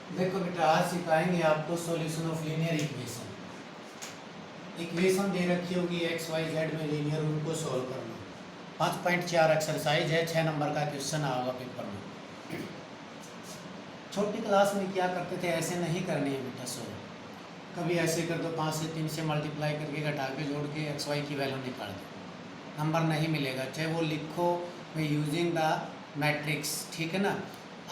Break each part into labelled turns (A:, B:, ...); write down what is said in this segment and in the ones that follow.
A: देखो बेटा, आज सिखाएंगे आपको solution of linear equation. Equation दे रखी होगी एक्स वाई जेड में लीनियर, उनको सॉल्व करना। 5.4 एक्सरसाइज है, 6 नंबर का क्वेश्चन आएगा पेपर में। छोटी क्लास में क्या करते थे, ऐसे नहीं करनी है बेटा सॉल्व। कभी ऐसे कर दो, 5 से 3 से मल्टीप्लाई करके घटा के जोड़ के एक्स वाई की वैल्यू निकाल दो, नंबर नहीं मिलेगा। चाहे वो लिखो वे यूजिंग द मैट्रिक्स, ठीक है ना।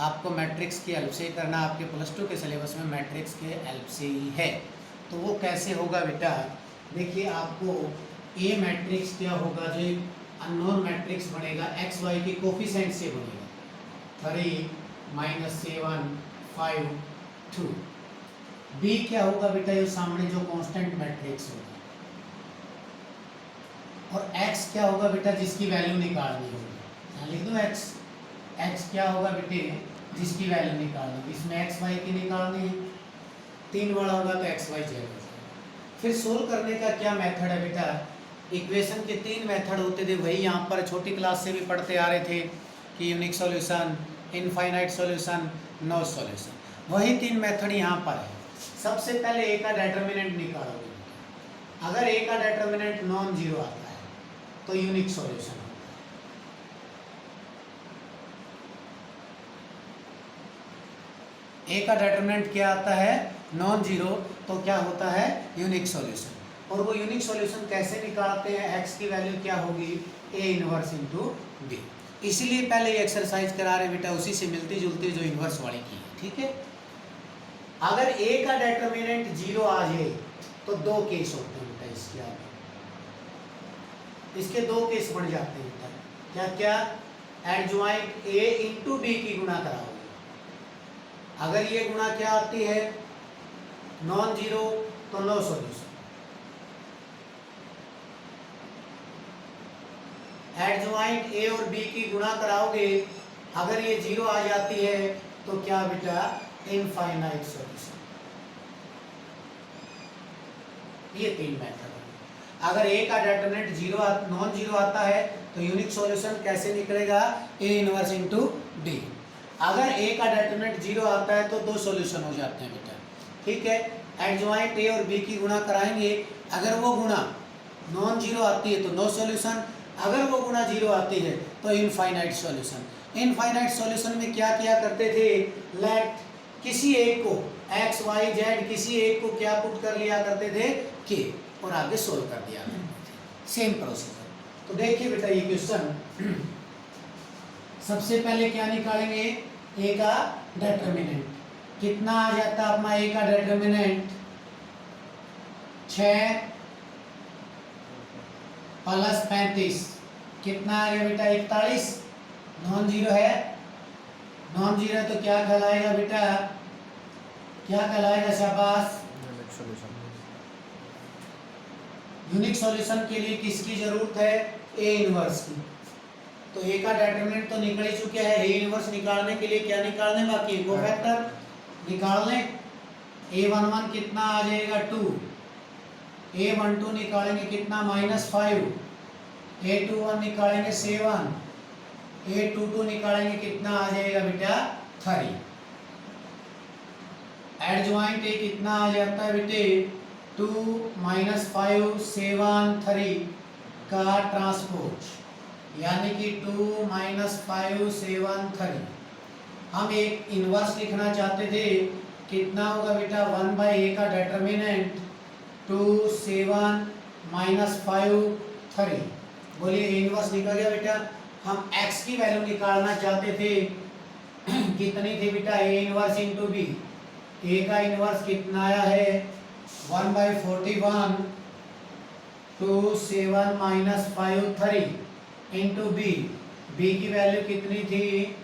A: आपको मैट्रिक्स की हेल्प से ही करना, आपके +2 के सिलेबस में मैट्रिक्स के हेल्प से ही है। तो वो कैसे होगा बेटा, देखिए आपको ए मैट्रिक्स क्या होगा, जो अननोन मैट्रिक्स बनेगा एक्स वाई के कोफिशिएंट से बनेगा 3 -7 5 2। बी क्या होगा बेटा, ये सामने जो कांस्टेंट मैट्रिक्स होगा। और एक्स क्या होगा बेटा, जिसकी वैल्यू निकालनी होगी। यहाँ लिख दो एक्स। एक्स क्या होगा बेटे, जिसकी वैल्यू निकालनी, इसमें एक्स वाई की निकालनी है। 3 बड़ा होगा तो एक्स वाई जेड हो जाएगा। फिर सोल्व करने का क्या मेथड है बेटा, इक्वेशन के 3 मेथड होते थे, वही यहाँ पर छोटी क्लास से भी पढ़ते आ रहे थे कि unique solution, infinite solution, no solution. वही 3 मेथड यहाँ पर है। सबसे पहले ए का डिटर्मिनेंट निकालोगे। अगर ए का डिटर्मिनेंट नॉन जीरो आता है तो यूनिक सॉल्यूशन होता है। ए का डिटर्मिनेंट क्या आता है, नॉन जीरो, तो क्या होता है, यूनिक सॉल्यूशन। और वो यूनिक सॉल्यूशन कैसे निकालते हैं, एक्स की वैल्यू क्या होगी, ए इनवर्स इंटू बी। इसीलिए पहले ये एक्सरसाइज करा रहे बेटा, उसी से मिलती जुलती जो इनवर्स वाली की है, ठीक है। अगर ए का डिटर्मिनेंट जीरो आ जाए तो 2 केस होते हैं बेटा इसके आगे। इसके 2 केस बन जाते हैं बेटा। क्या क्या, एडजॉइंट ए इंटू बी की गुणा कराओगे। अगर ये गुणा क्या आती है, नॉन जीरो, तो नो सॉल्यूशन। एडजॉइंट ए और बी की गुणा कराओगे, अगर ये जीरो आ जाती है तो क्या बेटा, इनफाइनाइट सॉल्यूशन। ये 3 मेथड है। अगर ए का डिटरमिनेंट जीरो नॉन जीरो आता है तो यूनिक सॉल्यूशन कैसे निकलेगा, ए इनवर्स इंटू डी। अगर ए का डिटरमिनेंट जीरो आता है तो 2 सॉल्यूशन हो जाते हैं बेटा, ठीक है। एडजॉइंट ए और बी की गुणा कराएंगे, अगर वो गुणा नॉन जीरो आती है तो नो सॉल्यूशन, अगर वो गुणा जीरो आती है तो इनफाइनाइट सॉल्यूशन। इनफाइनाइट सॉल्यूशन में क्या किया करते थे, लेट किसी एक को एक्स वाई जेड, किसी एक को क्या पुट कर लिया करते थे, के, और आगे सोल्व कर दिया करते थे। Same procedure. तो देखिए बेटा ये क्वेश्चन, सबसे पहले क्या निकालेंगे, ए का डिटरमिनेंट। कितना आ जाता अपना ए का डिटरमिनेंट, 6 + 35, कितना आ गया बेटा, 41। नॉन जीरो है, नॉन जीरो तो क्या कहलाएगा बेटा, क्या कहलाएगा, शाबाश, यूनिक सॉल्यूशन के लिए किसकी जरूरत है, ए इनवर्स की। तो ए का डिटरमिनेंट तो निकल ही चुके हैं, ए इनवर्स निकालने के लिए क्या निकालने बाकी है, कोफैक्टर निकाल लें। A11 कितना आ जाएगा, 2। A12 निकालेंगे कितना, -5। A21 निकालेंगे 7। A22 निकालेंगे कितना आ जाएगा बेटा, 3। एडजॉइंट ए कितना आ जाता है बेटे, 2 -5 7 3 का ट्रांसपोज, यानी कि 2 -5 7 3। हम एक इनवर्स लिखना चाहते थे, कितना होगा बेटा, 1/a का डिटरमिनेंट 2 7 -5 3। बोलिए इनवर्स निकल गया बेटा। हम x की वैल्यू निकालना चाहते थे, कितनी थी बेटा, a इनवर्स इंटू बी। ए का इनवर्स कितना आया है, 1/41 2 7 -5 3 इंटू बी। बी की वैल्यू कितनी थी,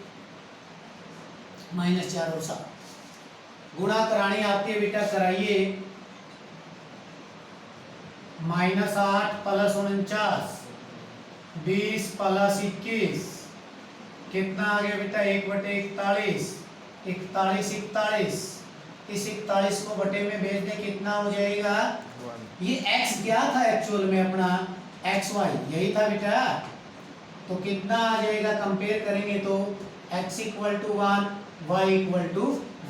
A: -4 और 7। गुणा करानी आती है बेटा, कराइए। -8 + 49, 20 + 21, कितना आ गया बेटा, 1/41, 41 41। इस 41 को बटे में भेज दें, कितना हो जाएगा, ये x क्या था एक्चुअल में अपना, एक्स वाई यही था बेटा। तो कितना आ जाएगा, कंपेयर करेंगे तो x = 1 y =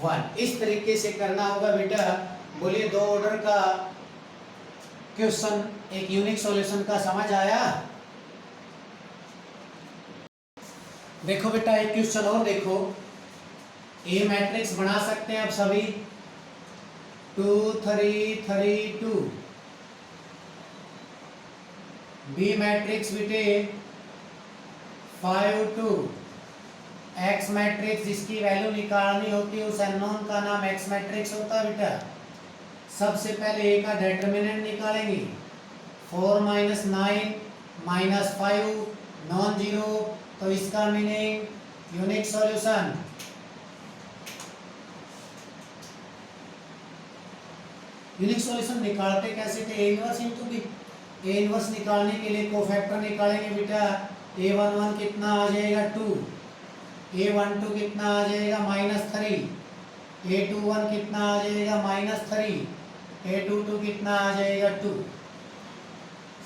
A: 1। इस तरीके से करना होगा बेटा। बोलिए दो ऑर्डर का क्वेश्चन एक यूनिक सॉल्यूशन का समझ आया। देखो बेटा एक क्वेश्चन और देखो। ए मैट्रिक्स बना सकते हैं आप सभी 2 3 3 2। बी मैट्रिक्स बेटे 5 2। एक्स मैट्रिक्स जिसकी वैल्यू निकालनी होती है उस अननोन का नाम एक्स मैट्रिक्स होता है बेटा। सबसे पहले ए का डिटरमिनेंट निकालेंगे 4 - 9 - 5 नॉन जीरो, तो इसका meaning unique solution. Unique solution निकालते कैसे थे? A inverse into B. A inverse निकालने के लिए कोफैक्टर निकालेंगे बेटा। a11 कितना आ जाएगा 2, a12 कितना आ जाएगा -3, a21 कितना आ जाएगा -3, a22 कितना आ जाएगा 2।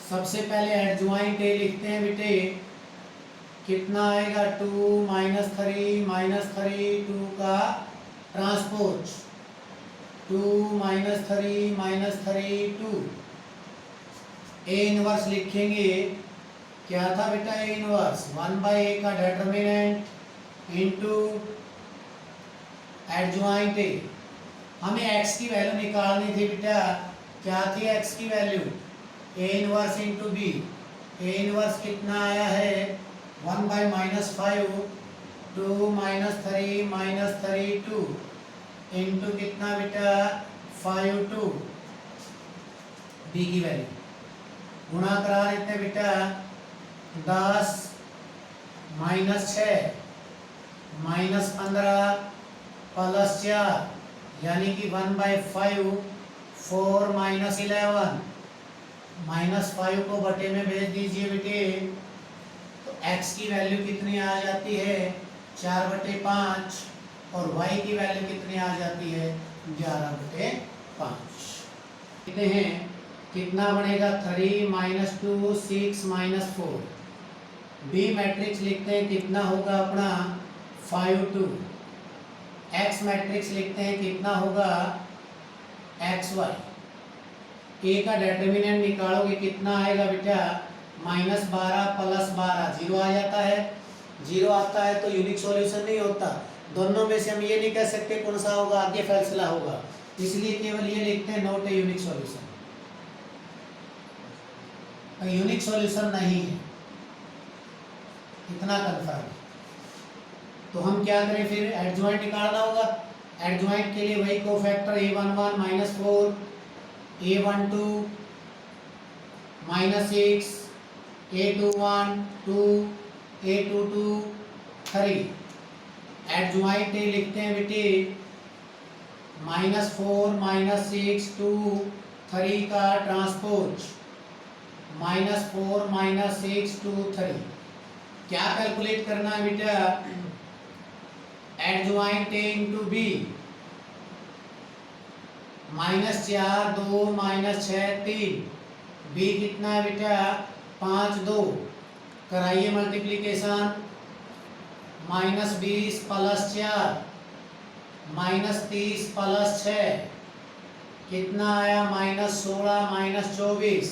A: सबसे पहले एडजॉइंट ए लिखते हैं बेटे। कितना आएगा 2 - 3 -3 2 का ट्रांसपोज 2 - 3 -3 2। ए इनवर्स लिखेंगे। क्या था बेटा ए इनवर्स? 1/a का डिटरमिनेंट इनटू एडजॉइंट ए। हमें x की वैल्यू निकालनी थी बेटा। क्या थी x की value? A inverse into B. A inverse कितना आया है 1/-5 2 - 3 -3 2 इनटू कितना बेटा 5 2। बी की वैल्यू गुणा करा देते बेटा 10 - 6 -15 + 4 यानी कि 1/5 4 - 11 -5 को बटे में भेज दीजिए बेटे। तो x की वैल्यू कितनी आ जाती है 4/5 और y की वैल्यू कितनी आ जाती है 11/5। कितने हैं? कितना बनेगा 3 - 2 6 - 4। बी मैट्रिक्स लिखते हैं कितना होगा अपना 5 2। एक्स मैट्रिक्स लिखते हैं कितना होगा XY। ए का डिटरमिनेंट निकालोगे कितना आएगा बेटा -12 + 12 0 आ जाता है। 0 आता है तो यूनिक सॉल्यूशन नहीं होता। दोनों में से हम ये नहीं कह सकते कौन सा होगा, आगे फैसला होगा, इसलिए केवल ये लिखते हैं not a unique solution. Unique solution नहीं है, इतना कंफर्म। तो हम क्या करें फिर? एडजॉइंट निकालना होगा। एडजॉइंट के लिए वही cofactor a11 -4 a12 -6 a21 2 a22 3। Adjoint A लिखते हैं बेटे -4 -6 2 3 का ट्रांसपोज -4 -6 2 3। क्या कैलकुलेट करना है बेटा? Adjoint A into B -4 2 -6 3। B कितना है बेटा 5 2। कराइए मल्टीप्लीकेशन -20 + 4 -30 + 6 कितना आया -16 -24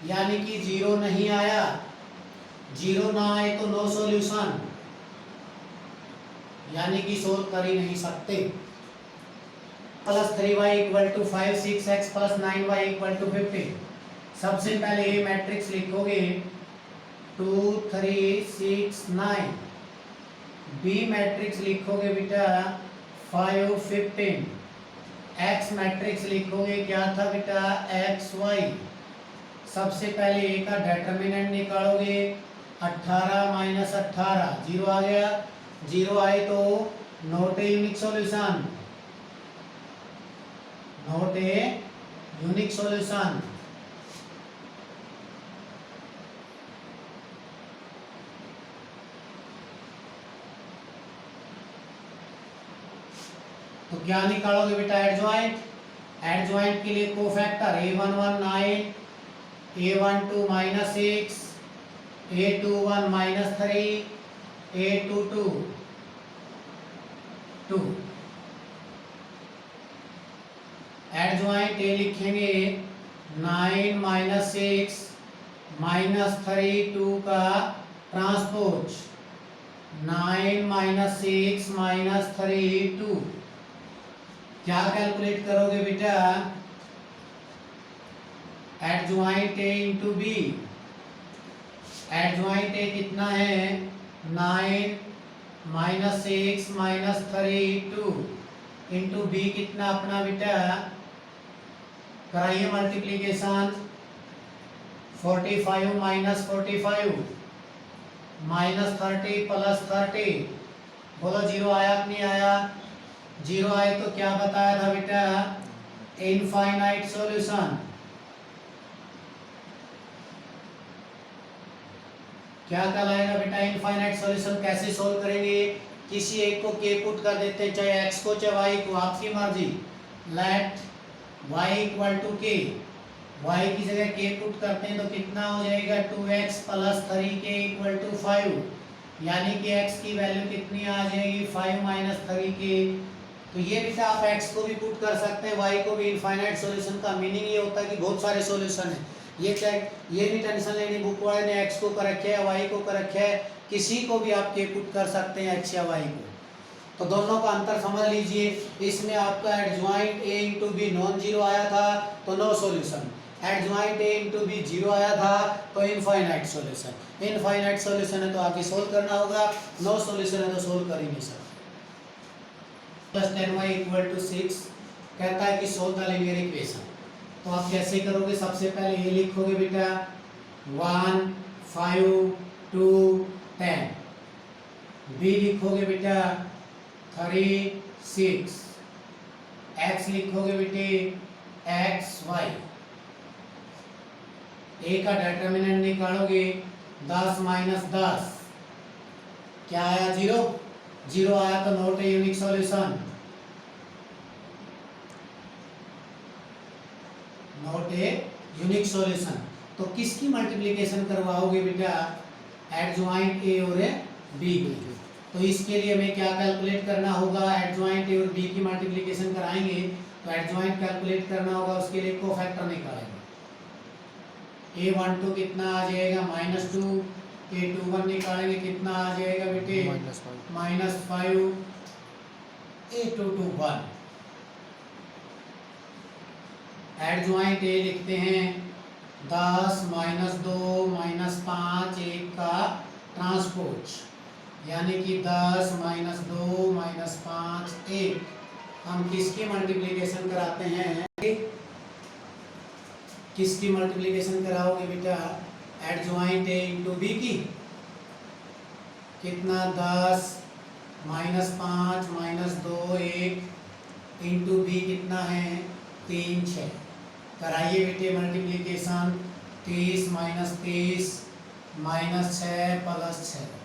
A: यानी कि 0 नहीं आया। 0 ना आए तो नो सॉल्यूशन, यानी कि सोल्व कर ही नहीं सकते। +3y = 5 6x + 9y = 15। सबसे पहले ये मैट्रिक्स लिखोगे 2 3 6 9। बी मैट्रिक्स लिखोगे बेटा 5 15। एक्स मैट्रिक्स लिखोगे क्या था बेटा XY। सबसे पहले ए का डिटरमिनेंट निकालोगे 18 - 18 0 आ गया। 0 आए तो not a unique solution, not a unique solution. तो क्या निकालोगे बेटा एडजॉइंट? एडजॉइंट के लिए cofactor a11 9 a12 -6 a21 -3 a22 2। Adjoint A लिखेंगे 9 माइनस 6 माइनस 3 2 का ट्रांसपोज 9 माइनस 6 माइनस 3 2 क्या कैलकुलेट करोगे बेटा adjoint A into B adjoint A कितना है 9 माइनस 6 माइनस 3 2 इंटू बी कितना अपना बेटा कराइए मल्टीप्लीकेशन 45 माइनस 45 माइनस 30 प्लस 30 बोलो जीरो आया कि नहीं आया जीरो आए तो क्या बताया था बेटा इनफाइनाइट सॉल्यूशन क्या कहलाएगा बेटा इनफाइनाइट सॉल्यूशन कैसे सोल्व करेंगे किसी एक को के पुट कर देते हैं चाहे x को चाहे y को आपकी मर्जी लेट y इक्वल टू के y की जगह k पुट करते हैं तो कितना हो जाएगा 2x plus 3k equal to 5 यानी कि x की वैल्यू कितनी आ जाएगी 5 माइनस 3k तो ये बेटा आप x को भी पुट कर सकते हैं y को भी इनफाइनाइट सॉल्यूशन का मीनिंग ये होता है कि बहुत सारे सॉल्यूशन है ये चाहे ये नहीं टेंशन लेनी बुक वाले ने x को कर रखे है y को कर रखे है किसी को भी आप के पुट कर सकते हैं x या y को तो दोनों का अंतर समझ लीजिए इसमें आपका adjoint a into B non zero आया था तो no solution adjoint a into B zero आया था तो इनफाइनाइट सॉल्यूशन है तो आगे सोल्व करना होगा नो सॉल्यूशन है तो सोल्व कर ही नहीं सकते प्लस 10y इक्वल टू 6 कहता है कि सोल्व द लीनियर इक्वेशन तो आप कैसे करोगे सबसे पहले ये लिखोगे बेटा 1 5 2 10 बी लिखोगे बेटा 3 6 x लिखोगे बेटे x y a का डिटरमिनेंट निकालोगे 10 माइनस 10 क्या आया जीरो जीरो आया तो not a unique solution not a unique solution तो किसकी मल्टीप्लिकेशन करवाओगे बेटा एडजॉइंट ए और बी की तो इसके लिए हमें क्या कैलकुलेट करना होगा एडजॉइंट ए और बी की मल्टीप्लिकेशन कराएंगे तो एडजॉइंट कैलकुलेट करना होगा उसके लिए कोफैक्टर निकालेंगे a12 कितना आ जाएगा -2 a21 निकालेंगे कितना आ जाएगा बेटे -5 a221 एडजॉइंट ए लिखते हैं 10 -2 -5 1 का ट्रांसपोज यानी कि 10 -2 -5 1 हम किसकी मल्टीप्लिकेशन कराते हैं किसकी मल्टीप्लिकेशन कराओगे बेटा एडजॉइंट ए इंटू बी की कितना 10 -5 -2 1 इंटू बी कितना है 3 6 कराइए बेटे मल्टीप्लिकेशन 30 -30 -6 प्लस 6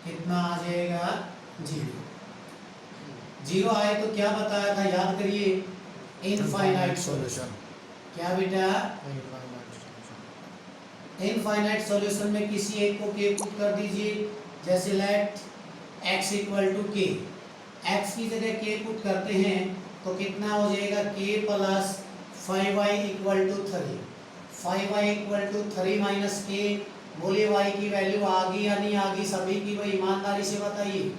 A: कितना आ जाएगा जीरो जीरो आए तो क्या बताया था याद करिए इनफाइनाइट सॉल्यूशन क्या बेटा इनफाइनाइट सॉल्यूशन में किसी एक को के पुट कर दीजिए जैसे लेट x इक्वल टू के x की जगह के पुट करते हैं तो कितना हो जाएगा k plus 5y equal to 3 5y equal to 3 minus k बोलिए y की वैल्यू आ गई या नहीं आ गई सभी की भाई ईमानदारी से बताइए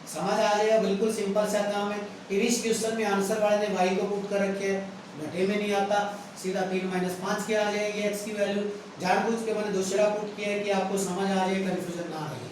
A: समझ आ जाएगा बिल्कुल सिंपल सा काम है इस क्वेश्चन में आंसर वाले ने y को पुट कर रखे है घटे में नहीं आता सीधा 3 -5 के आ जाएगी x की वैल्यू जानबूझ के मैंने दूसरा पुट किया है कि आपको समझ आ जाए कंफ्यूजन ना रहे